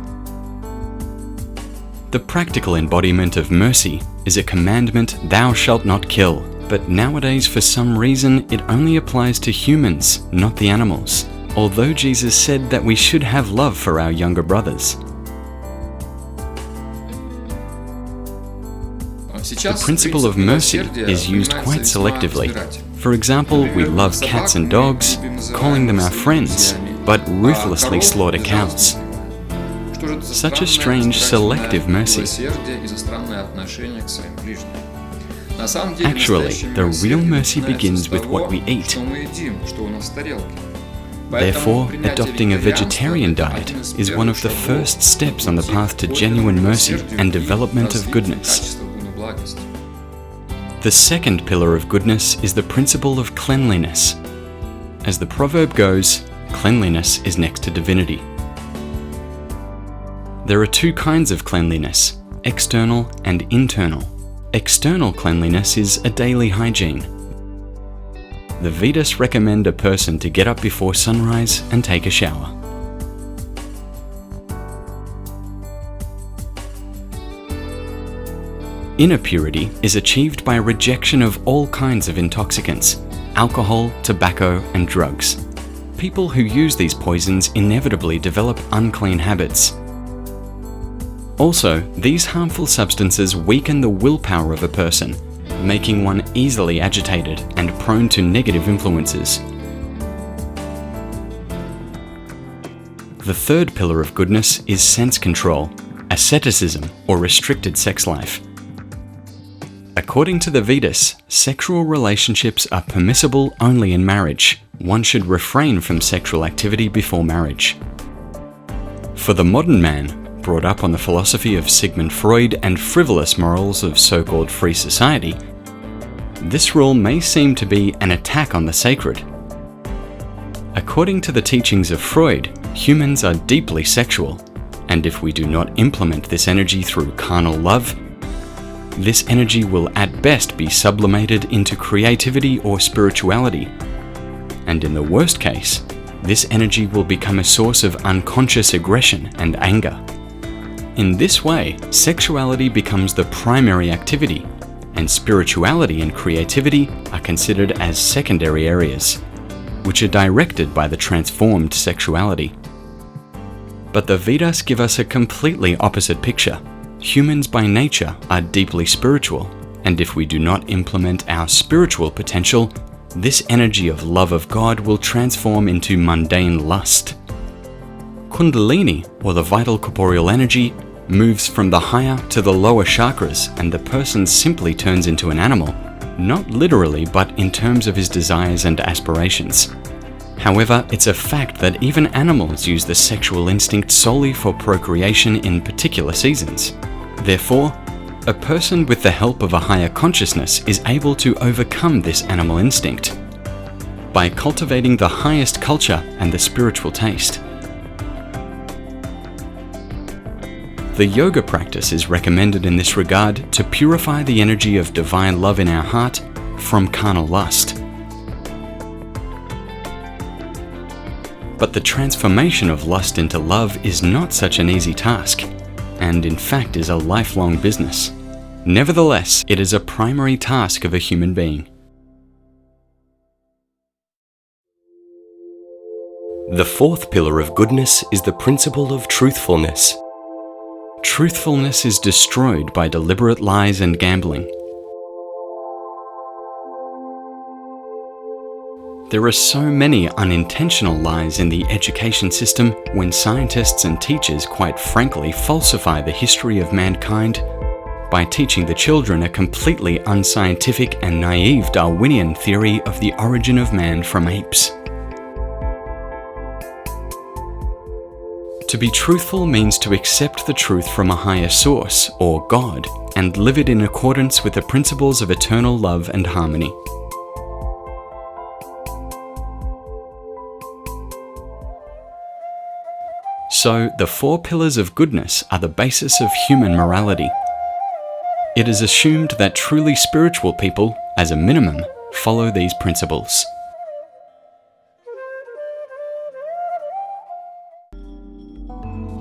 The practical embodiment of mercy is a commandment, "Thou shalt not kill." But nowadays, for some reason, it only applies to humans, not the animals, although Jesus said that we should have love for our younger brothers. The principle of mercy is used quite selectively. For example, we love cats and dogs, calling them our friends, but ruthlessly slaughter cows. Such a strange, selective mercy. Actually, the real mercy begins with what we eat. Therefore, adopting a vegetarian diet is one of the first steps on the path to genuine mercy and development of goodness. The second pillar of goodness is the principle of cleanliness. As the proverb goes, cleanliness is next to divinity. There are two kinds of cleanliness, external and internal. External cleanliness is a daily hygiene. The Vedas recommend a person to get up before sunrise and take a shower. Inner purity is achieved by rejection of all kinds of intoxicants, alcohol, tobacco, and drugs. People who use these poisons inevitably develop unclean habits. Also, these harmful substances weaken the willpower of a person, making one easily agitated and prone to negative influences. The third pillar of goodness is sense control, asceticism, or restricted sex life. According to the Vedas, sexual relationships are permissible only in marriage. One should refrain from sexual activity before marriage. For the modern man, brought up on the philosophy of Sigmund Freud and frivolous morals of so-called free society, this rule may seem to be an attack on the sacred. According to the teachings of Freud, humans are deeply sexual, and if we do not implement this energy through carnal love, this energy will at best be sublimated into creativity or spirituality, and in the worst case, this energy will become a source of unconscious aggression and anger. In this way, sexuality becomes the primary activity, and spirituality and creativity are considered as secondary areas, which are directed by the transformed sexuality. But the Vedas give us a completely opposite picture. Humans by nature are deeply spiritual, and if we do not implement our spiritual potential, this energy of love of God will transform into mundane lust. Kundalini, or the vital corporeal energy, moves from the higher to the lower chakras, and the person simply turns into an animal, not literally but in terms of his desires and aspirations. However, it's a fact that even animals use the sexual instinct solely for procreation in particular seasons. Therefore, a person with the help of a higher consciousness is able to overcome this animal instinct by cultivating the highest culture and the spiritual taste. The yoga practice is recommended in this regard to purify the energy of divine love in our heart from carnal lust. But the transformation of lust into love is not such an easy task, and in fact is a lifelong business. Nevertheless, it is a primary task of a human being. The fourth pillar of goodness is the principle of truthfulness. Truthfulness is destroyed by deliberate lies and gambling. There are so many unintentional lies in the education system when scientists and teachers quite frankly falsify the history of mankind by teaching the children a completely unscientific and naive Darwinian theory of the origin of man from apes. To be truthful means to accept the truth from a higher source, or God, and live it in accordance with the principles of eternal love and harmony. So, the four pillars of goodness are the basis of human morality. It is assumed that truly spiritual people, as a minimum, follow these principles.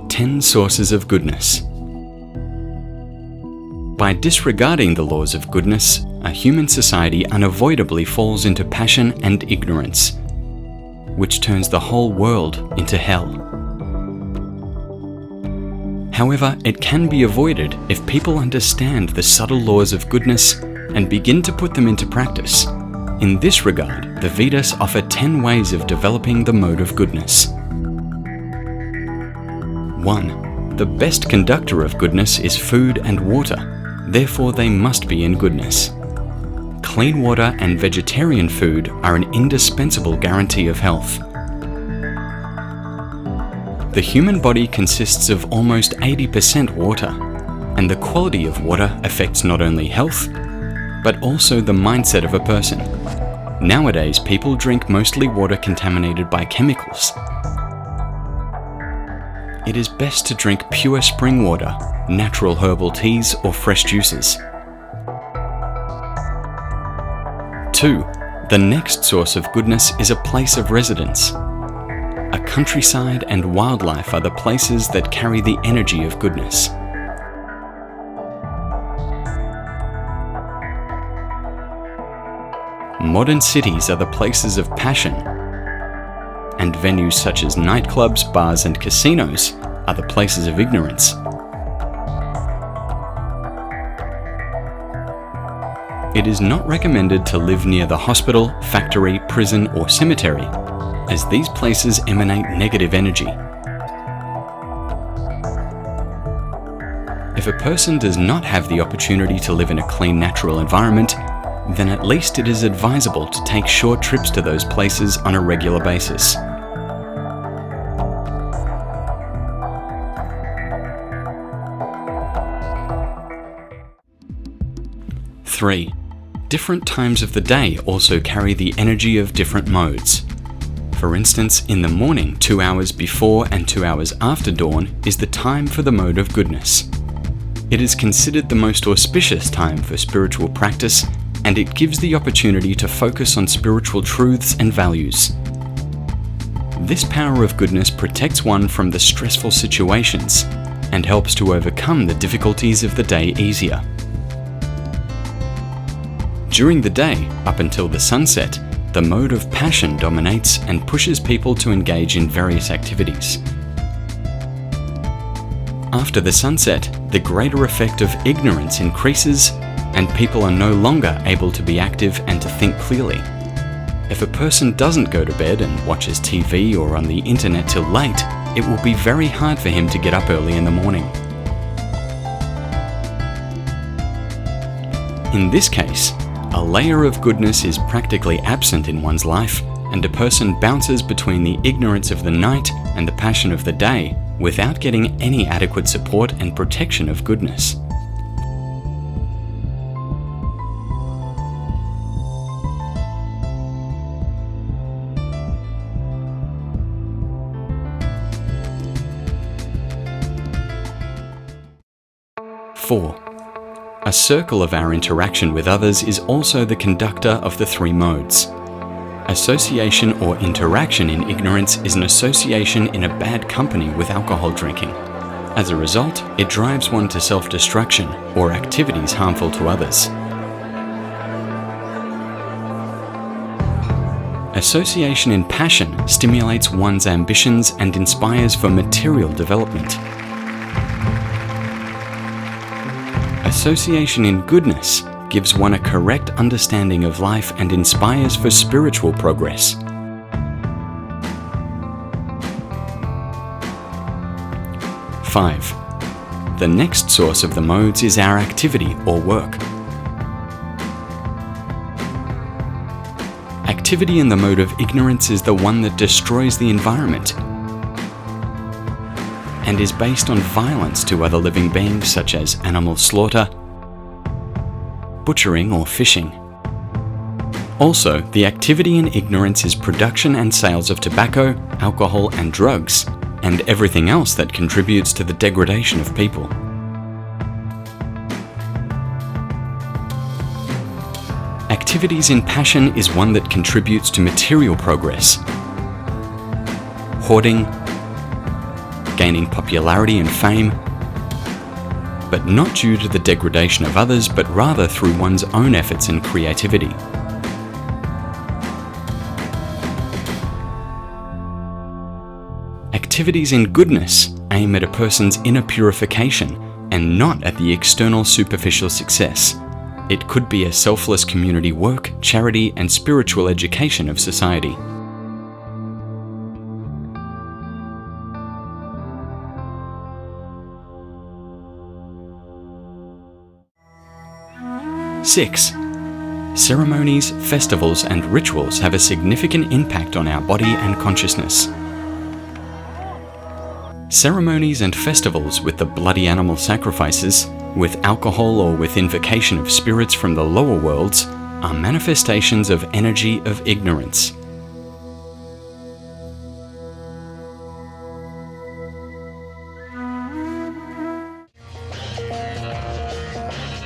Ten sources of goodness. By disregarding the laws of goodness, a human society unavoidably falls into passion and ignorance, which turns the whole world into hell. However, it can be avoided if people understand the subtle laws of goodness and begin to put them into practice. In this regard, the Vedas offer 10 ways of developing the mode of goodness. 1. The best conductor of goodness is food and water, therefore they must be in goodness. clean water and vegetarian food are an indispensable guarantee of health. The human body consists of almost 80% water, and the quality of water affects not only health, but also the mindset of a person. Nowadays, people drink mostly water contaminated by chemicals. It is best to drink pure spring water, natural herbal teas, or fresh juices. 2. The next source of goodness is a place of residence. A countryside and wildlife are the places that carry the energy of goodness. Modern cities are the places of passion, and venues such as nightclubs, bars, and casinos are the places of ignorance. It is not recommended to live near the hospital, factory, prison, or cemetery, as these places emanate negative energy. If a person does not have the opportunity to live in a clean, natural environment, then at least it is advisable to take short trips to those places on a regular basis. Three, different times of the day also carry the energy of different modes. For instance, in the morning, 2 hours before and 2 hours after dawn is the time for the mode of goodness. It is considered the most auspicious time for spiritual practice, and it gives the opportunity to focus on spiritual truths and values. This power of goodness protects one from the stressful situations and helps to overcome the difficulties of the day easier. During the day, up until the sunset, the mode of passion dominates and pushes people to engage in various activities. After the sunset, the greater effect of ignorance increases, and people are no longer able to be active and to think clearly. If a person doesn't go to bed and watches TV or on the internet till late, it will be very hard for him to get up early in the morning. In this case, a layer of goodness is practically absent in one's life, and a person bounces between the ignorance of the night and the passion of the day without getting any adequate support and protection of goodness. Four, a circle of our interaction with others is also the conductor of the three modes. Association or interaction in ignorance is an association in a bad company with alcohol drinking. As a result, it drives one to self-destruction or activities harmful to others. Association in passion stimulates one's ambitions and inspires for material development. Association in goodness gives one a correct understanding of life and inspires for spiritual progress. Five, the next source of the modes is our activity or work. Activity in the mode of ignorance is the one that destroys the environment and is based on violence to other living beings such as animal slaughter, butchering or fishing. Also, the activity in ignorance is production and sales of tobacco, alcohol and drugs, and everything else that contributes to the degradation of people. Activities in passion is one that contributes to material progress. Hoarding, gaining popularity and fame, but not due to the degradation of others, but rather through one's own efforts and creativity. Activities in goodness aim at a person's inner purification and not at the external superficial success. It could be a selfless community work, charity, and spiritual education of society. Six, ceremonies, festivals, and rituals have a significant impact on our body and consciousness. Ceremonies and festivals with the bloody animal sacrifices, with alcohol or with invocation of spirits from the lower worlds, are manifestations of energy of ignorance.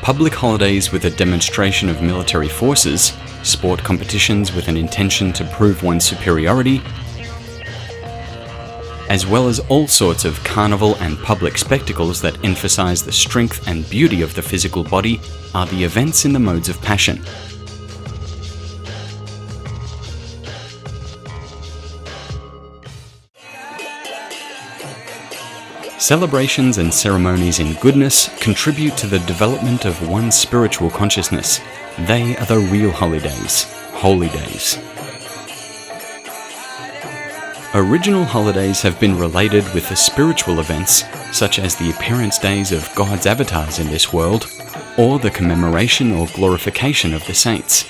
Public holidays with a demonstration of military forces, sport competitions with an intention to prove one's superiority, as well as all sorts of carnival and public spectacles that emphasize the strength and beauty of the physical body, are the events in the modes of passion. Celebrations and ceremonies in goodness contribute to the development of one's spiritual consciousness. They are the real holidays, holy days. Original holidays have been related with the spiritual events, such as the appearance days of God's avatars in this world, or the commemoration or glorification of the saints.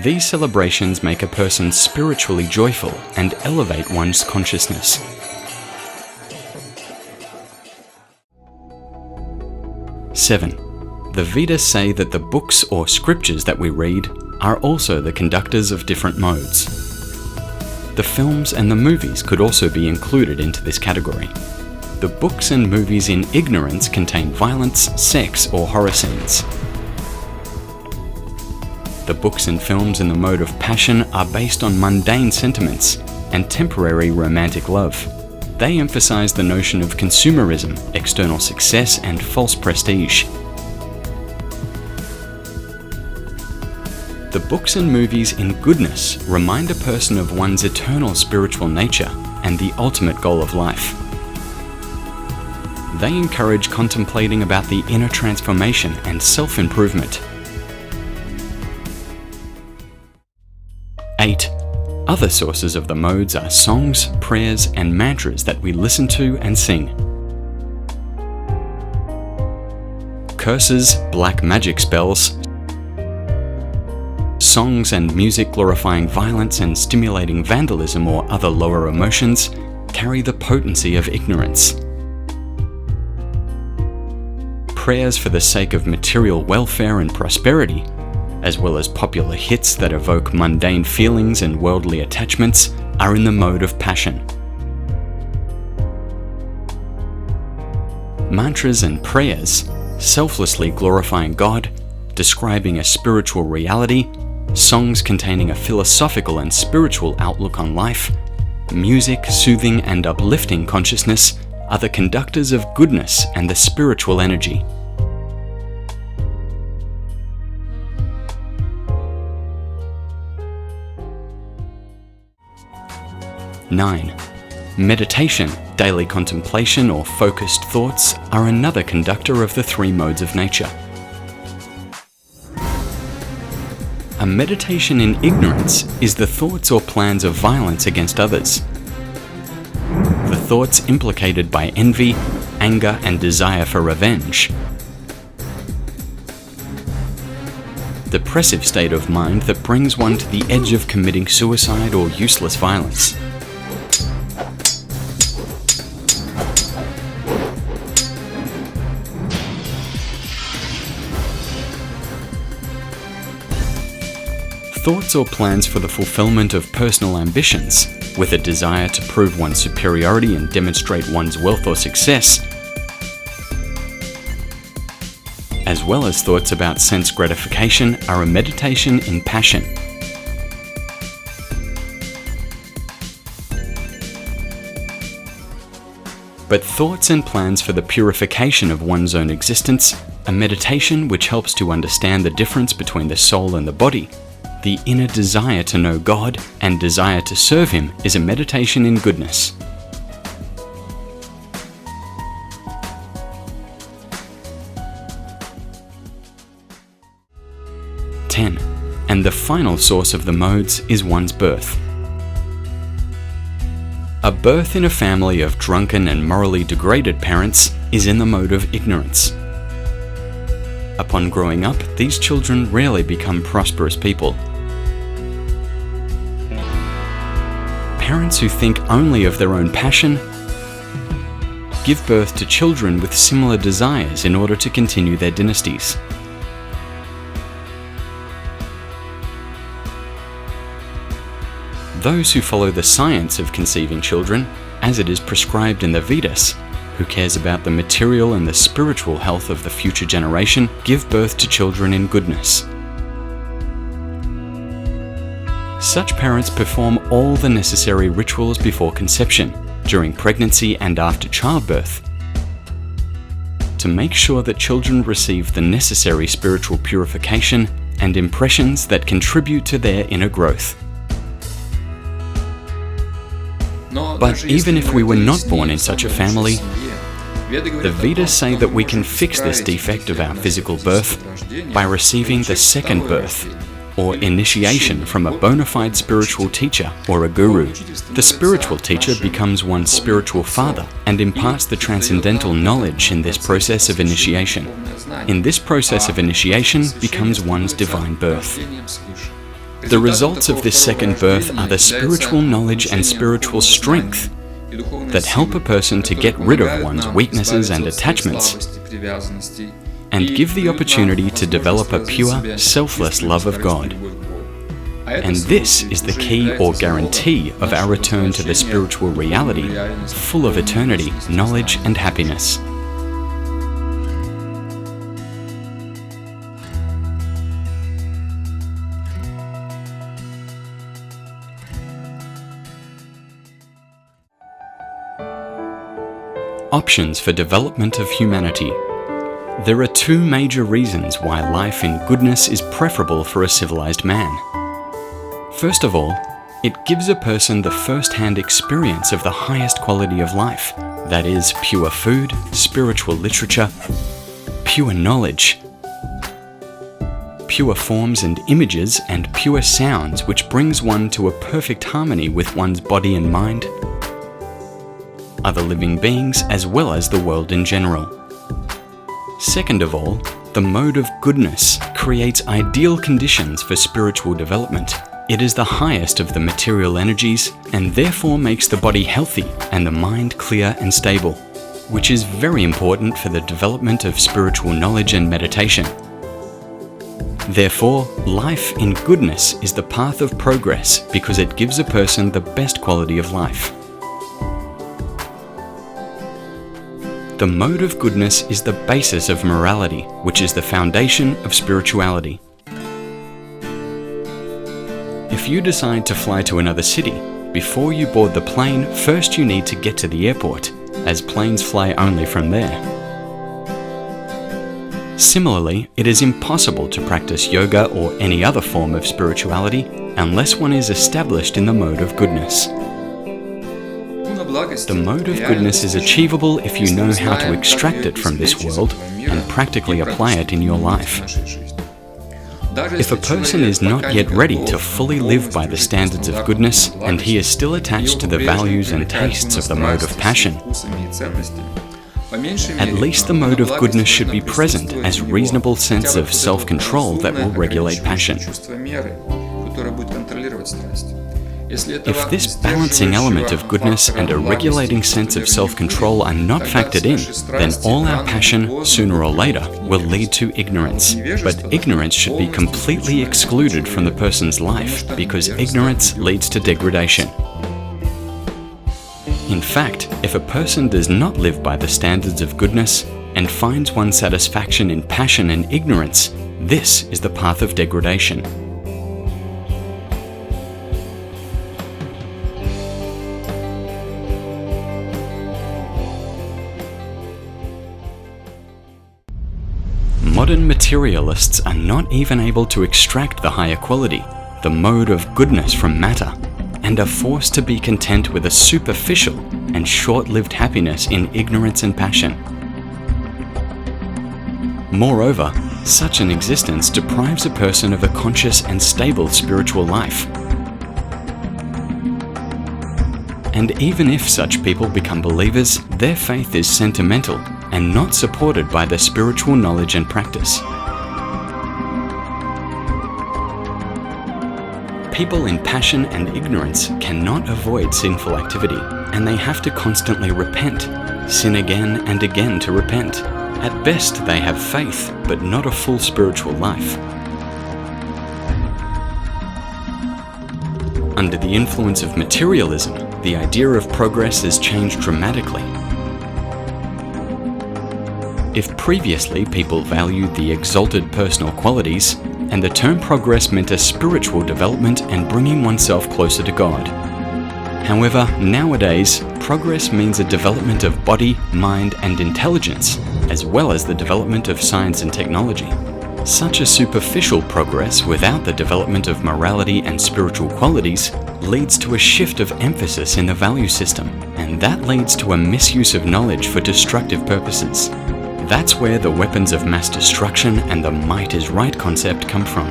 These celebrations make a person spiritually joyful and elevate one's consciousness. Seven. The Vedas say that the books or scriptures that we read are also the conductors of different modes. The films and the movies could also be included into this category. The books and movies in ignorance contain violence, sex, or horror scenes. The books and films in the mode of passion are based on mundane sentiments and temporary romantic love. They emphasize the notion of consumerism, external success, and false prestige. The books and movies in goodness remind a person of one's eternal spiritual nature and the ultimate goal of life. They encourage contemplating about the inner transformation and self-improvement. 8. Other sources of the modes are songs, prayers, and mantras that we listen to and sing. Curses, black magic spells, songs and music glorifying violence and stimulating vandalism or other lower emotions carry the potency of ignorance. Prayers for the sake of material welfare and prosperity, as well as popular hits that evoke mundane feelings and worldly attachments, are in the mode of passion. Mantras and prayers, selflessly glorifying God, describing a spiritual reality, songs containing a philosophical and spiritual outlook on life, music soothing and uplifting consciousness, are the conductors of goodness and the spiritual energy. 9. Meditation, daily contemplation, or focused thoughts are another conductor of the three modes of nature. A meditation in ignorance is the thoughts or plans of violence against others. The thoughts implicated by envy, anger, and desire for revenge. Depressive state of mind that brings one to the edge of committing suicide or useless violence. Thoughts or plans for the fulfillment of personal ambitions, with a desire to prove one's superiority and demonstrate one's wealth or success, as well as thoughts about sense gratification, are a meditation in passion. But thoughts and plans for the purification of one's own existence, a meditation which helps to understand the difference between the soul and the body, the inner desire to know God and desire to serve Him, is a meditation in goodness. 10. And the final source of the modes is one's birth. A birth in a family of drunken and morally degraded parents is in the mode of ignorance. Upon growing up, these children rarely become prosperous people. Parents who think only of their own passion give birth to children with similar desires in order to continue their dynasties. Those who follow the science of conceiving children, as it is prescribed in the Vedas, who cares about the material and the spiritual health of the future generation, give birth to children in goodness. Such parents perform all the necessary rituals before conception, during pregnancy and after childbirth, to make sure that children receive the necessary spiritual purification and impressions that contribute to their inner growth. But even if we were not born in such a family, the Vedas say that we can fix this defect of our physical birth by receiving the second birth, or initiation, from a bona fide spiritual teacher or a guru. The spiritual teacher becomes one's spiritual father and imparts the transcendental knowledge in this process of initiation. In this process of initiation becomes one's divine birth. The results of this second birth are the spiritual knowledge and spiritual strength that help a person to get rid of one's weaknesses and attachments and give the opportunity to develop a pure, selfless love of God. And this is the key or guarantee of our return to the spiritual reality, full of eternity, knowledge, and happiness. Options for development of humanity. There are two major reasons why life in goodness is preferable for a civilized man. First of all, it gives a person the first-hand experience of the highest quality of life, that is, pure food, spiritual literature, pure knowledge, pure forms and images, and pure sounds, which brings one to a perfect harmony with one's body and mind, other living beings, as well as the world in general. Second of all, the mode of goodness creates ideal conditions for spiritual development. It is the highest of the material energies and therefore makes the body healthy and the mind clear and stable, which is very important for the development of spiritual knowledge and meditation. Therefore, life in goodness is the path of progress because it gives a person the best quality of life. The mode of goodness is the basis of morality, which is the foundation of spirituality. If you decide to fly to another city, before you board the plane, first you need to get to the airport, as planes fly only from there. Similarly, it is impossible to practice yoga or any other form of spirituality unless one is established in the mode of goodness. The mode of goodness is achievable if you know how to extract it from this world and practically apply it in your life. If a person is not yet ready to fully live by the standards of goodness, and he is still attached to the values and tastes of the mode of passion, at least the mode of goodness should be present as reasonable sense of self-control that will regulate passion. If this balancing element of goodness and a regulating sense of self-control are not factored in, then all our passion, sooner or later, will lead to ignorance. But ignorance should be completely excluded from the person's life, because ignorance leads to degradation. In fact, if a person does not live by the standards of goodness and finds one's satisfaction in passion and ignorance, this is the path of degradation. Modern materialists are not even able to extract the higher quality, the mode of goodness, from matter, and are forced to be content with a superficial and short-lived happiness in ignorance and passion. Moreover, such an existence deprives a person of a conscious and stable spiritual life. And even if such people become believers, their faith is sentimental and not supported by the spiritual knowledge and practice. People in passion and ignorance cannot avoid sinful activity, and they have to constantly repent, sin again and again to repent. At best, they have faith, but not a full spiritual life. Under the influence of materialism, the idea of progress has changed dramatically. If previously people valued the exalted personal qualities, and the term progress meant a spiritual development and bringing oneself closer to God. However, nowadays, progress means a development of body, mind, and intelligence, as well as the development of science and technology. Such a superficial progress without the development of morality and spiritual qualities leads to a shift of emphasis in the value system, and that leads to a misuse of knowledge for destructive purposes. That's where the weapons of mass destruction and the might is right concept come from.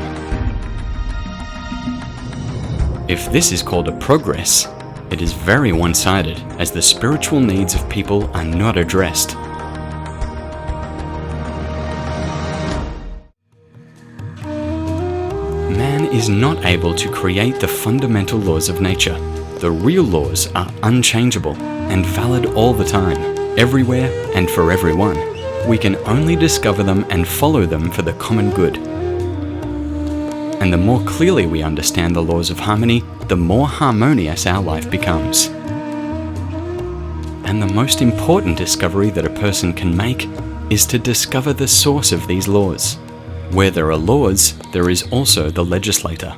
If this is called a progress, it is very one-sided, as the spiritual needs of people are not addressed. Man is not able to create the fundamental laws of nature. The real laws are unchangeable and valid all the time, everywhere and for everyone. We can only discover them and follow them for the common good. And the more clearly we understand the laws of harmony, the more harmonious our life becomes. And the most important discovery that a person can make is to discover the source of these laws. Where there are laws, there is also the legislator.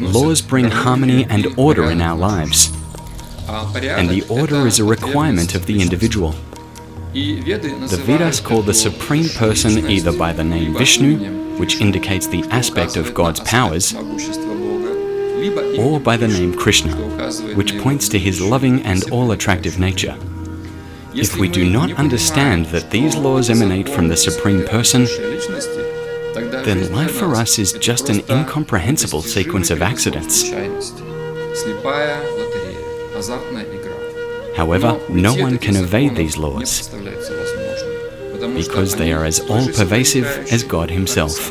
Laws bring harmony and order in our lives, and the order is a requirement of the individual. The Vedas call the Supreme Person either by the name Vishnu, which indicates the aspect of God's powers, or by the name Krishna, which points to his loving and all-attractive nature. If we do not understand that these laws emanate from the Supreme Person, then life for us is just an incomprehensible sequence of accidents. However, no one can evade these laws, because they are as all-pervasive as God himself.